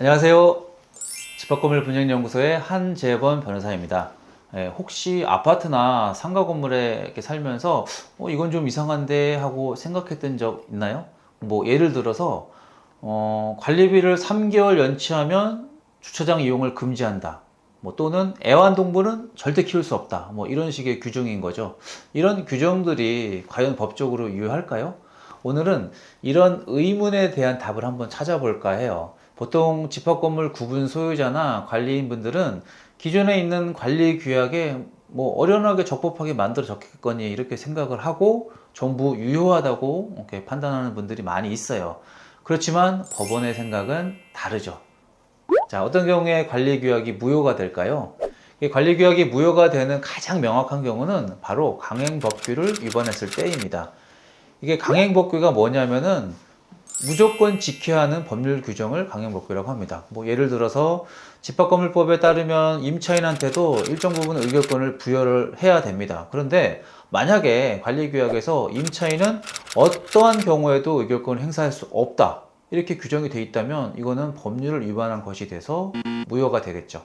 안녕하세요. 집합건물분양연구소의 한재범 변호사입니다. 혹시 아파트나 상가 건물에 이렇게 살면서 이건 좀 이상한데 하고 생각했던 적 있나요? 뭐 예를 들어서 관리비를 3개월 연체하면 주차장 이용을 금지한다. 뭐 또는 애완동물은 절대 키울 수 없다. 뭐 이런 식의 규정인 거죠. 이런 규정들이 과연 법적으로 유효할까요? 오늘은 이런 의문에 대한 답을 한번 찾아볼까 해요. 보통 집합건물 구분 소유자나 관리인분들은 기존에 있는 관리 규약에 뭐 어련하게 적법하게 만들어졌겠거니 이렇게 생각을 하고 전부 유효하다고 이렇게 판단하는 분들이 많이 있어요. 그렇지만 법원의 생각은 다르죠. 자, 어떤 경우에 관리 규약이 무효가 될까요? 이 관리 규약이 무효가 되는 가장 명확한 경우는 바로 강행법규를 위반했을 때입니다. 이게 강행법규가 뭐냐면은 무조건 지켜야 하는 법률 규정을 강행법규라고 합니다. 뭐 예를 들어서 집합건물법에 따르면 임차인한테도 일정 부분 의결권을 부여를 해야 됩니다. 그런데 만약에 관리규약에서 임차인은 어떠한 경우에도 의결권을 행사할 수 없다, 이렇게 규정이 되어 있다면 이거는 법률을 위반한 것이 돼서 무효가 되겠죠.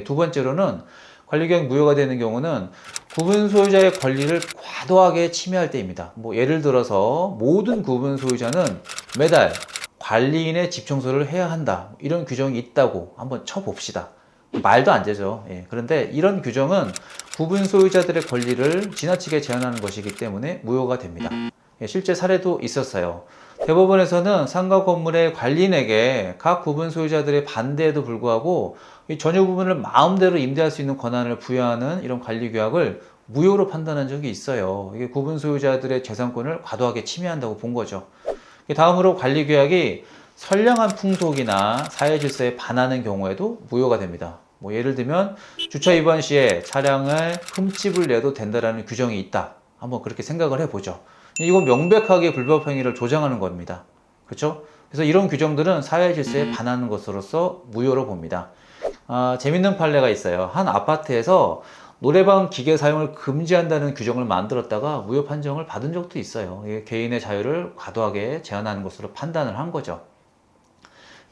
두 번째로는 관리규약 무효가 되는 경우는 구분 소유자의 권리를 과도하게 침해할 때입니다. 뭐 예를 들어서 모든 구분 소유자는 매달 관리인의 집 청소를 해야 한다, 이런 규정이 있다고 한번 쳐봅시다. 말도 안 되죠. 그런데 이런 규정은 구분 소유자들의 권리를 지나치게 제한하는 것이기 때문에 무효가 됩니다. 실제 사례도 있었어요. 대법원에서는 상가 건물의 관리인에게 각 구분 소유자들의 반대에도 불구하고 이 전유 부분을 마음대로 임대할 수 있는 권한을 부여하는 이런 관리 규약을 무효로 판단한 적이 있어요. 이게 구분 소유자들의 재산권을 과도하게 침해한다고 본 거죠. 다음으로 관리 규약이 선량한 풍속이나 사회 질서에 반하는 경우에도 무효가 됩니다. 뭐 예를 들면 주차 위반 시에 차량을 흠집을 내도 된다라는 규정이 있다, 한번 그렇게 생각을 해보죠. 이건 명백하게 불법 행위를 조장하는 겁니다. 그렇죠? 그래서 이런 규정들은 사회 질서에 반하는 것으로서 무효로 봅니다. 재밌는 판례가 있어요. 한 아파트에서 노래방 기계 사용을 금지한다는 규정을 만들었다가 무효 판정을 받은 적도 있어요. 이게 개인의 자유를 과도하게 제한하는 것으로 판단을 한 거죠.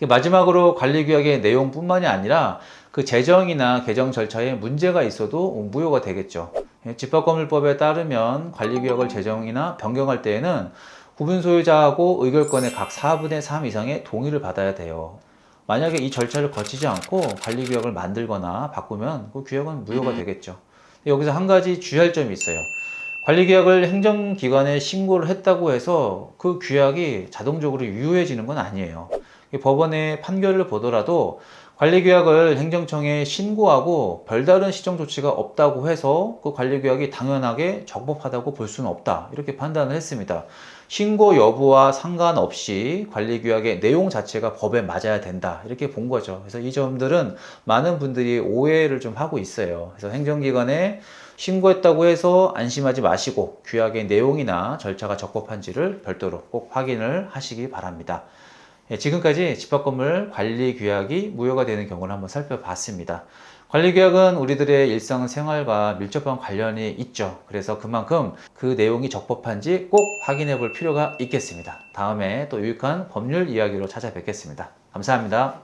마지막으로 관리규약의 내용뿐만이 아니라 그 제정이나 개정 절차에 문제가 있어도 무효가 되겠죠. 집합건물법에 따르면 관리규약을 제정이나 변경할 때에는 구분 소유자하고 의결권의 각 4분의 3 이상의 동의를 받아야 돼요. 만약에 이 절차를 거치지 않고 관리규약을 만들거나 바꾸면 그 규약은 무효가 되겠죠. 여기서 한 가지 주의할 점이 있어요. 관리규약을 행정기관에 신고를 했다고 해서 그 규약이 자동적으로 유효해지는 건 아니에요. 법원의 판결을 보더라도 관리규약을 행정청에 신고하고 별다른 시정 조치가 없다고 해서 그 관리규약이 당연하게 적법하다고 볼 수는 없다, 이렇게 판단을 했습니다. 신고 여부와 상관없이 관리규약의 내용 자체가 법에 맞아야 된다, 이렇게 본 거죠. 그래서 이 점들은 많은 분들이 오해를 좀 하고 있어요. 그래서 행정기관에 신고했다고 해서 안심하지 마시고 규약의 내용이나 절차가 적법한지를 별도로 꼭 확인을 하시기 바랍니다. 지금까지 집합건물 관리규약이 무효가 되는 경우를 한번 살펴봤습니다. 관리규약은 우리들의 일상생활과 밀접한 관련이 있죠. 그래서 그만큼 그 내용이 적법한지 꼭 확인해 볼 필요가 있겠습니다. 다음에 또 유익한 법률 이야기로 찾아뵙겠습니다. 감사합니다.